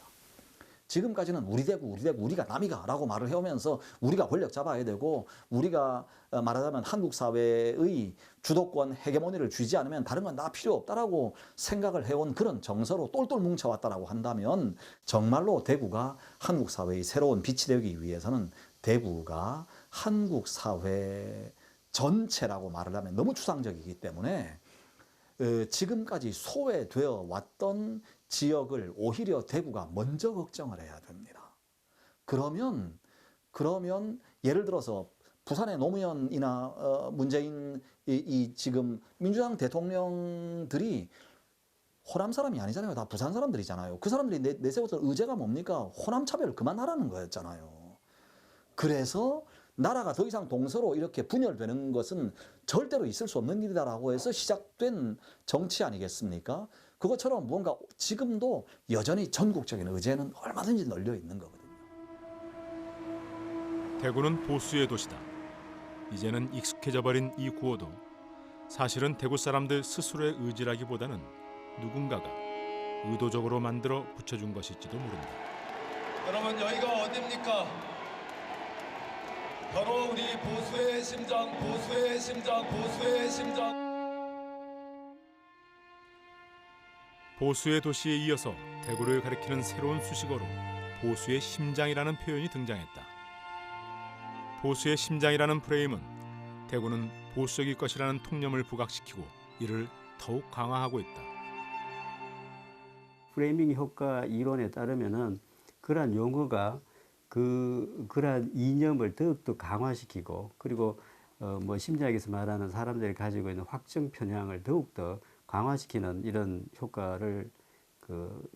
지금까지는 우리 대구, 우리가 남이가 라고 말을 해오면서 우리가 권력 잡아야 되고 우리가 말하자면 한국 사회의 주도권, 헤게모니를 쥐지 않으면 다른 건 다 필요 없다라고 생각을 해온 그런 정서로 똘똘 뭉쳐왔다라고 한다면 정말로 대구가 한국 사회의 새로운 빛이 되기 위해서는 대구가 한국 사회 전체라고 말을 하면 너무 추상적이기 때문에 지금까지 소외되어 왔던 지역을 오히려 대구가 먼저 걱정을 해야 됩니다. 그러면 예를 들어서 부산의 노무현이나 문재인 이 지금 민주당 대통령들이 호남 사람이 아니잖아요. 다 부산 사람들이잖아요. 그 사람들이 내세웠던 의제가 뭡니까? 호남 차별을 그만하라는 거였잖아요. 그래서 나라가 더 이상 동서로 이렇게 분열되는 것은 절대로 있을 수 없는 일이다라고 해서 시작된 정치 아니겠습니까? 그것처럼 무언가 지금도 여전히 전국적인 의제는 얼마든지 널려 있는 거거든요. 대구는 보수의 도시다. 이제는 익숙해져 버린 이 구호도 사실은 대구 사람들 스스로의 의지라기보다는 누군가가 의도적으로 만들어 붙여준 것일지도 모른다. 여러분 여기가 어디입니까? 바로 우리 보수의 심장, 보수의 심장, 보수의 심장. 보수의 도시에 이어서 대구를 가리키는 새로운 수식어로 보수의 심장이라는 표현이 등장했다. 보수의 심장이라는 프레임은 대구는 보수적일 것이라는 통념을 부각시키고 이를 더욱 강화하고 있다. 프레이밍 효과 이론에 따르면은 그러한 용어가 그러한 이념을 더욱더 강화시키고 그리고 뭐 심리학에서 말하는 사람들이 가지고 있는 확정 편향을 더욱더 강화시키는 이런 효과를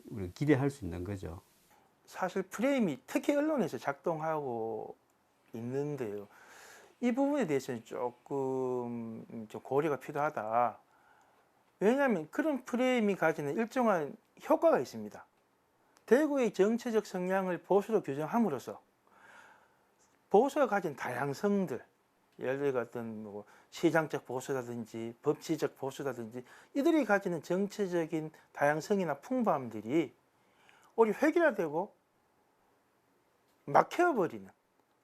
우리 기대할 수 있는 거죠. 사실 프레임이 특히 언론에서 작동하고 있는데요. 이 부분에 대해서는 조금 좀 고려가 필요하다. 왜냐하면 그런 프레임이 가지는 일정한 효과가 있습니다. 대구의 정치적 성향을 보수로 규정함으로써 보수가 가진 다양성들, 예를 들어 어떤 뭐 시장적 보수라든지 법치적 보수라든지 이들이 가지는 정치적인 다양성이나 풍부함들이 오히려 획일화되고 막혀버리는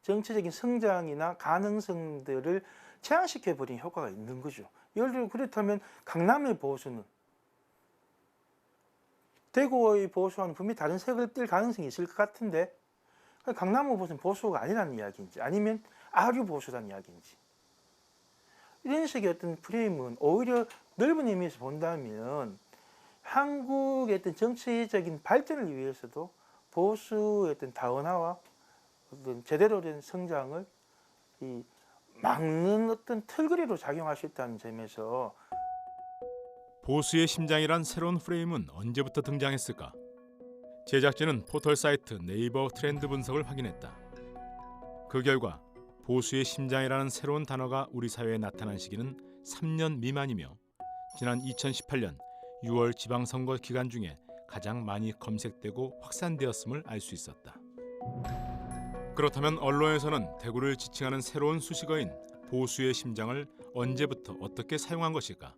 정치적인 성장이나 가능성들을 제한시켜버리는 효과가 있는 거죠. 예를 들어 그렇다면 강남의 보수는 대구의 보수와는 분명히 다른 색을 띨 가능성이 있을 것 같은데 강남의 보수는 보수가 아니라는 이야기인지 아니면 아류 보수라는 이야기인지 이런 식의 어떤 프레임은 오히려 넓은 의미에서 본다면 한국의 어떤 정치적인 발전을 위해서도 보수의 어떤 다원화와 어떤 제대로 된 성장을 막는 어떤 틀거리로 작용할 수 있다는 점에서 보수의 심장이란 새로운 프레임은 언제부터 등장했을까? 제작진은 포털 사이트 네이버 트렌드 분석을 확인했다. 그 결과 보수의 심장이라는 새로운 단어가 우리 사회에 나타난 시기는 3년 미만이며 지난 2018년 6월 지방선거 기간 중에 가장 많이 검색되고 확산되었음을 알 수 있었다. 그렇다면 언론에서는 대구를 지칭하는 새로운 수식어인 보수의 심장을 언제부터 어떻게 사용한 것일까?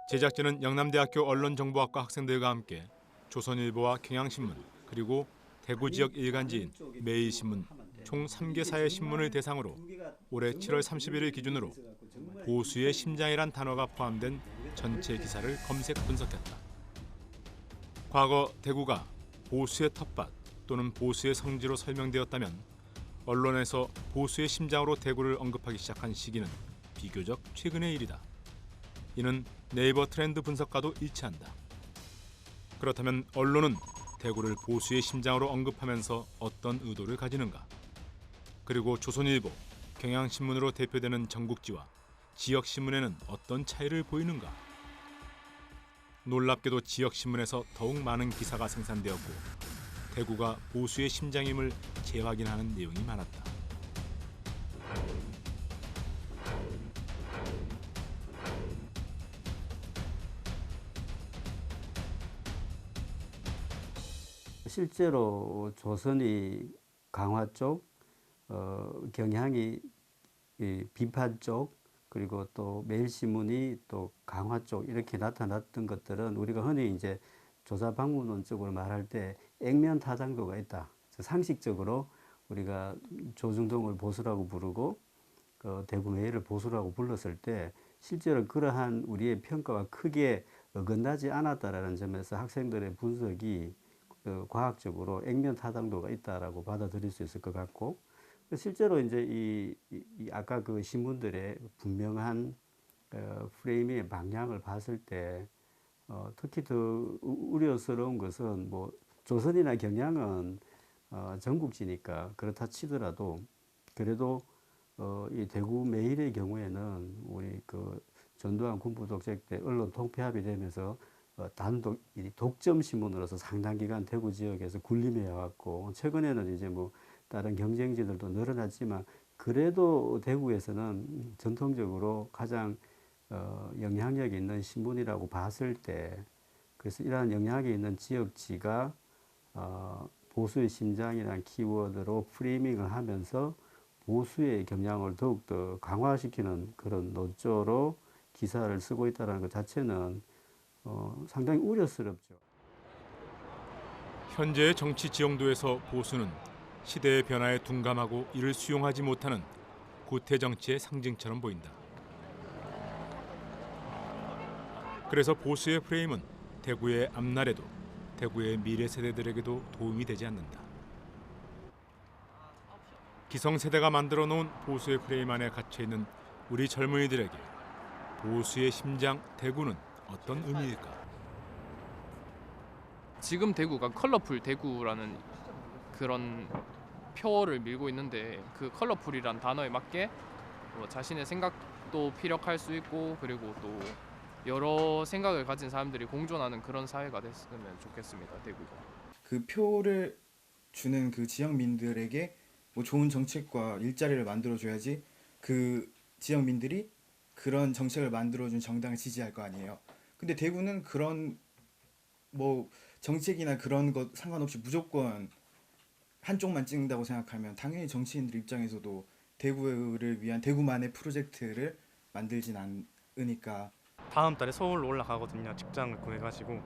제작진은 영남대학교 언론정보학과 학생들과 함께 조선일보와 경향신문 그리고 대구 지역 일간지인 매일신문 총 3개사의 신문을 대상으로 올해 7월 30일을 기준으로 보수의 심장이란 단어가 포함된 전체 기사를 검색 분석했다. 과거 대구가 보수의 텃밭 또는 보수의 성지로 설명되었다면 언론에서 보수의 심장으로 대구를 언급하기 시작한 시기는 비교적 최근의 일이다. 이는 네이버 트렌드 분석과도 일치한다. 그렇다면 언론은 대구를 보수의 심장으로 언급하면서 어떤 의도를 가지는가? 그리고 조선일보, 경향신문으로 대표되는 전국지와 지역신문에는 어떤 차이를 보이는가? 놀랍게도 지역신문에서 더욱 많은 기사가 생산되었고 대구가 보수의 심장임을 재확인하는 내용이 많았다. 실제로 조선이 강화 쪽, 경향이 비판 쪽, 그리고 또 매일신문이 또 강화 쪽 이렇게 나타났던 것들은 우리가 흔히 이제 조사 방문론적으로 말할 때 액면 타당도가 있다. 상식적으로 우리가 조중동을 보수라고 부르고 대구 매일을 보수라고 불렀을 때 실제로 그러한 우리의 평가와 크게 어긋나지 않았다라는 점에서 학생들의 분석이 과학적으로 액면 타당도가 있다라고 받아들일 수 있을 것 같고 실제로 이제 이 아까 그 신문들의 분명한 프레임의 방향을 봤을 때 특히 더 우려스러운 것은 뭐 조선이나 경향은 전국지니까 그렇다 치더라도 그래도 이 대구 매일의 경우에는 우리 그 전두환 군부독재 때 언론 통폐합이 되면서 단독 독점 신문으로서 상당 기간 대구 지역에서 군림해 왔고 최근에는 이제 뭐 다른 경쟁지들도 늘어났지만 그래도 대구에서는 전통적으로 가장 영향력이 있는 신문이라고 봤을 때 그래서 이러한 영향력이 있는 지역지가 보수의 심장이라는 키워드로 프레이밍을 하면서 보수의 경향을 더욱더 강화시키는 그런 논조로 기사를 쓰고 있다는 것 자체는 상당히 우려스럽죠. 현재의 정치 지형도에서 보수는 시대의 변화에 둔감하고 이를 수용하지 못하는 구태 정치의 상징처럼 보인다. 그래서 보수의 프레임은 대구의 앞날에도 대구의 미래 세대들에게도 도움이 되지 않는다. 기성세대가 만들어 놓은 보수의 프레임 안에 갇혀 있는 우리 젊은이들에게 보수의 심장 대구는 어떤 의미일까? 지금 대구가 컬러풀 대구라는 그런 표를 밀고 있는데 그 컬러풀이란 단어에 맞게 자신의 생각도 피력할 수 있고 그리고 또 여러 생각을 가진 사람들이 공존하는 그런 사회가 됐으면 좋겠습니다. 대구가. 그 표를 주는 그 지역민들에게 뭐 좋은 정책과 일자리를 만들어줘야지 그 지역민들이 그런 정책을 만들어준 정당을 지지할 거 아니에요. 근데 대구는 그런 뭐 정책이나 그런 것 상관없이 무조건 한쪽만 찍는다고 생각하면 당연히 정치인들 입장에서도 대구를 위한 대구만의 프로젝트를 만들진 않으니까. 다음 달에 서울로 올라가거든요. 직장을 구해가지고.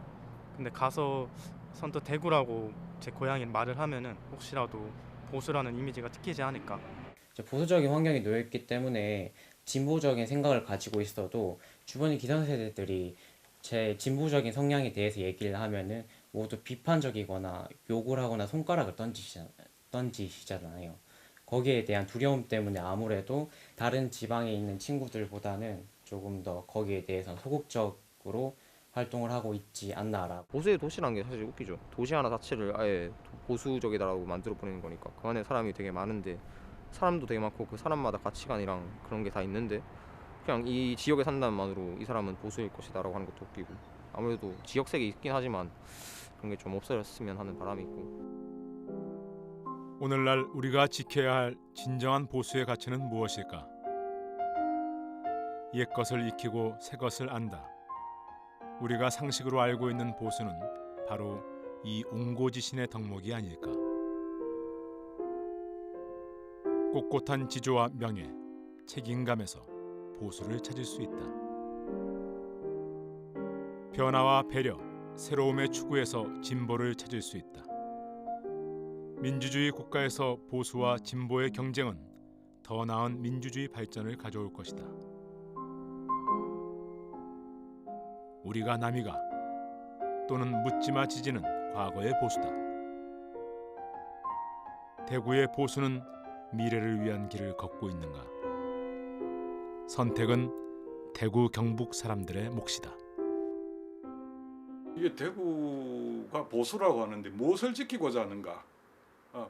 근데 가서 선뜻 대구라고 제 고향인 말을 하면은 혹시라도 보수라는 이미지가 찍히지 않을까. 보수적인 환경에 놓여있기 때문에 진보적인 생각을 가지고 있어도 주변의 기성세대들이 제 진보적인 성향에 대해서 얘기를 하면은 모두 비판적이거나 욕을 하거나 손가락을 던지시잖아요. 거기에 대한 두려움 때문에 아무래도 다른 지방에 있는 친구들보다는 조금 더 거기에 대해서 소극적으로 활동을 하고 있지 않나라. 보수의 도시라는 게 사실 웃기죠. 도시 하나 자체를 아예 보수적이다라고 만들어 버리는 거니까 그 안에 사람이 되게 많은데 사람도 되게 많고 그 사람마다 가치관이랑 그런 게 다 있는데 그냥 이 지역에 산다만으로 이 사람은 보수일 것이다라고 하는 것도 웃기고 아무래도 지역색이 있긴 하지만 그런 게 좀 없어졌으면 하는 바람이 있고. 오늘날 우리가 지켜야 할 진정한 보수의 가치는 무엇일까? 옛 것을 익히고 새 것을 안다. 우리가 상식으로 알고 있는 보수는 바로 이 옹고지신의 덕목이 아닐까. 꼿꼿한 지조와 명예, 책임감에서 보수를 찾을 수 있다. 변화와 배려, 새로움의 추구에서 진보를 찾을 수 있다. 민주주의 국가에서 보수와 진보의 경쟁은 더 나은 민주주의 발전을 가져올 것이다. 우리가 남이가 또는 묻지마 지지는 과거의 보수다. 대구의 보수는 미래를 위한 길을 걷고 있는가? 선택은 대구 경북 사람들의 몫이다. 이게 대구가 보수라고 하는데 무엇을 지키고자 하는가?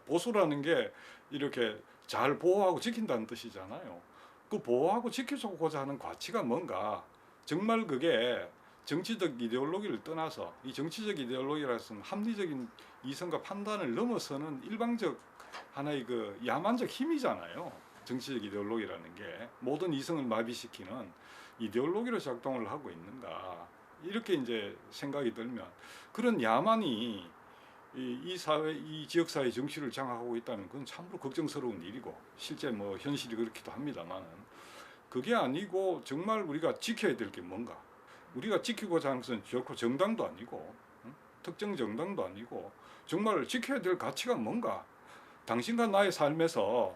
보수라는 게 이렇게 잘 보호하고 지킨다는 뜻이잖아요. 그 보호하고 지키고자 하는 가치가 뭔가? 정말 그게 정치적 이데올로기를 떠나서 이 정치적 이데올로기라는 합리적인 이성과 판단을 넘어서는 일방적 하나의 그 야만적 힘이잖아요. 정치적 이데올로기라는 게 모든 이성을 마비시키는 이데올로기로 작동을 하고 있는가 이렇게 이제 생각이 들면 그런 야만이 이 사회, 이 지역 사회 정치를 장악하고 있다면 그건 참으로 걱정스러운 일이고 실제 뭐 현실이 그렇기도 합니다만은 그게 아니고 정말 우리가 지켜야 될 게 뭔가. 우리가 지키고자 하는 것은 결코 정당도 아니고 특정 정당도 아니고 정말 지켜야 될 가치가 뭔가. 당신과 나의 삶에서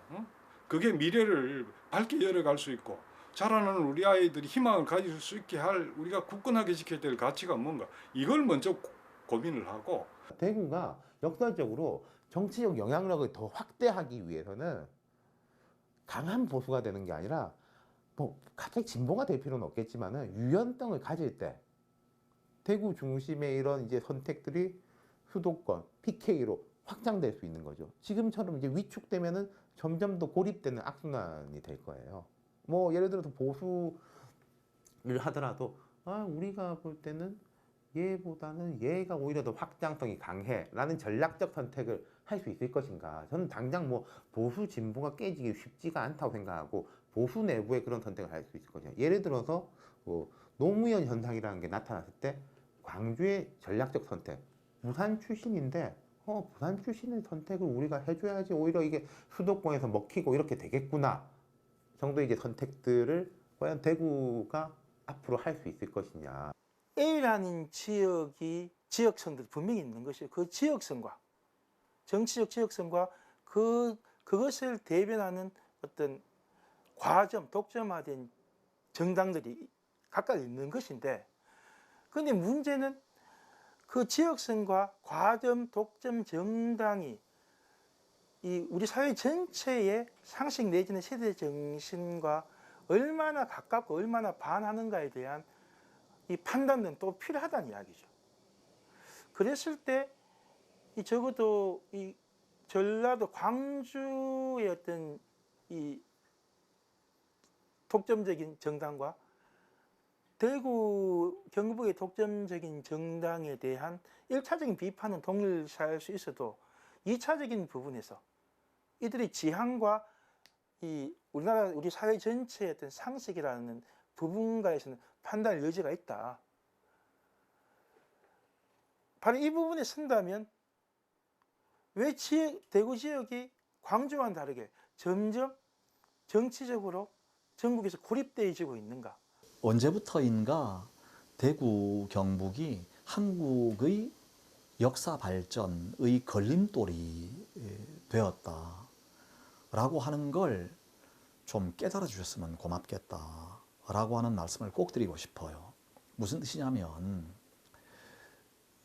그게 미래를 밝게 열어갈 수 있고 자라나는 우리 아이들이 희망을 가질 수 있게 할 우리가 굳건하게 지켜야 될 가치가 뭔가. 이걸 먼저 고민을 하고. 대구가 역사적으로 정치적 영향력을 더 확대하기 위해서는 강한 보수가 되는 게 아니라 뭐 갑자기 진보가 될 필요는 없겠지만은 유연성을 가질 때 대구 중심의 이런 이제 선택들이 수도권, PK로 확장될 수 있는 거죠. 지금처럼 이제 위축되면은 점점 더 고립되는 악순환이 될 거예요. 뭐 예를 들어서 보수를 하더라도 우리가 볼 때는 얘보다는 얘가 오히려 더 확장성이 강해라는 전략적 선택을 할 수 있을 것인가. 저는 당장 뭐 보수 진보가 깨지기 쉽지가 않다고 생각하고 보수 내부에 그런 선택을 할 수 있을 것이야. 예를 들어서 노무현 현상이라는 게 나타났을 때 광주의 전략적 선택. 부산 출신인데 부산 출신의 선택을 우리가 해줘야지 오히려 이게 수도권에서 먹히고 이렇게 되겠구나 정도 이제 선택들을 과연 대구가 앞으로 할 수 있을 것이냐. A라는 지역이 지역성들이 분명히 있는 것이에요. 그 지역성과 정치적 지역성과 그것을 대변하는 어떤 과점, 독점화된 정당들이 각각 있는 것인데, 근데 문제는 그 지역성과 과점, 독점 정당이 이 우리 사회 전체의 상식 내지는 세대 정신과 얼마나 가깝고 얼마나 반하는가에 대한 이 판단은 또 필요하다는 이야기죠. 그랬을 때 이 적어도 이 전라도 광주의 어떤 이 독점적인 정당과 대구 경북의 독점적인 정당에 대한 1차적인 비판은 동일시할 수 있어도 2차적인 부분에서 이들의 지향과 이 우리나라 우리 사회 전체의 어떤 상식이라는 부분과에서는 판단의 여지가 있다. 바로 이 부분에 쓴다면 왜 대구 지역이 광주와는 다르게 점점 정치적으로 전국에서 고립되어지고 있는가? 언제부터인가 대구 경북이 한국의 역사 발전의 걸림돌이 되었다라고 하는 걸 좀 깨달아 주셨으면 고맙겠다라고 하는 말씀을 꼭 드리고 싶어요. 무슨 뜻이냐면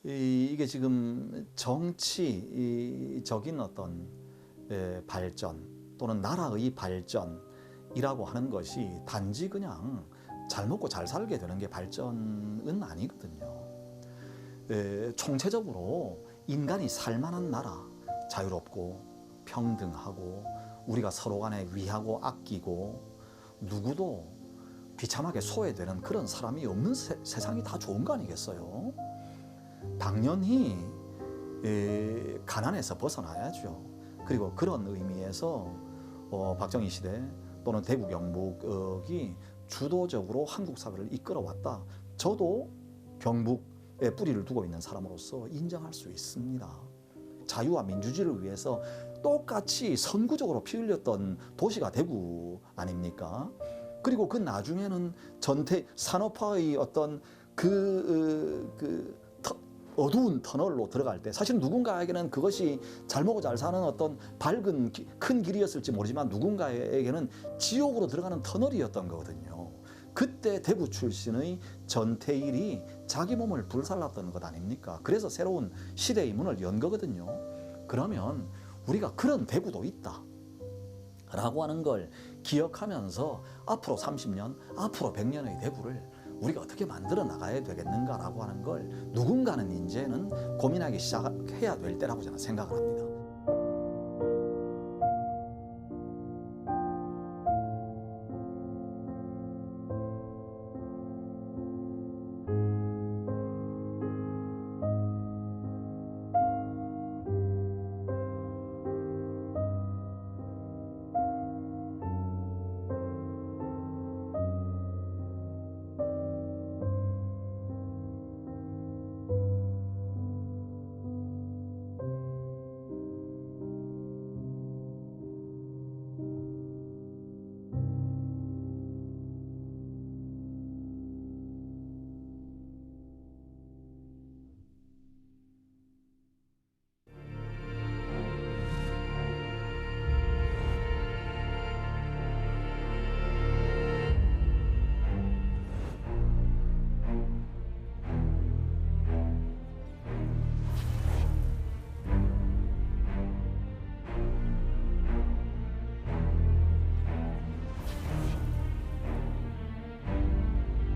이게 지금 정치적인 어떤 발전 또는 나라의 발전이라고 하는 것이 단지 그냥 잘 먹고 잘 살게 되는 게 발전은 아니거든요. 총체적으로 인간이 살만한 나라, 자유롭고 평등하고 우리가 서로 간에 위하고 아끼고 누구도 비참하게 소외되는 그런 사람이 없는 세상이 다 좋은 거 아니겠어요? 당연히 가난에서 벗어나야죠. 그리고 그런 의미에서 박정희 시대 또는 대구 경북이 주도적으로 한국 사회를 이끌어왔다. 저도 경북에 뿌리를 두고 있는 사람으로서 인정할 수 있습니다. 자유와 민주주의를 위해서 똑같이 선구적으로 피 흘렸던 도시가 대구 아닙니까? 그리고 그 나중에는 전태 산업화의 어떤 어두운 터널로 들어갈 때 사실 누군가에게는 그것이 잘 먹고 잘 사는 어떤 밝은 큰 길이었을지 모르지만 누군가에게는 지옥으로 들어가는 터널이었던 거거든요. 그때 대구 출신의 전태일이 자기 몸을 불살랐던 것 아닙니까? 그래서 새로운 시대의 문을 연 거거든요. 그러면 우리가 그런 대구도 있다 라고 하는 걸 기억하면서 앞으로 30년, 앞으로 100년의 대구를 우리가 어떻게 만들어 나가야 되겠는가라고 하는 걸 누군가는 이제는 고민하기 시작해야 될 때라고 저는 생각을 합니다.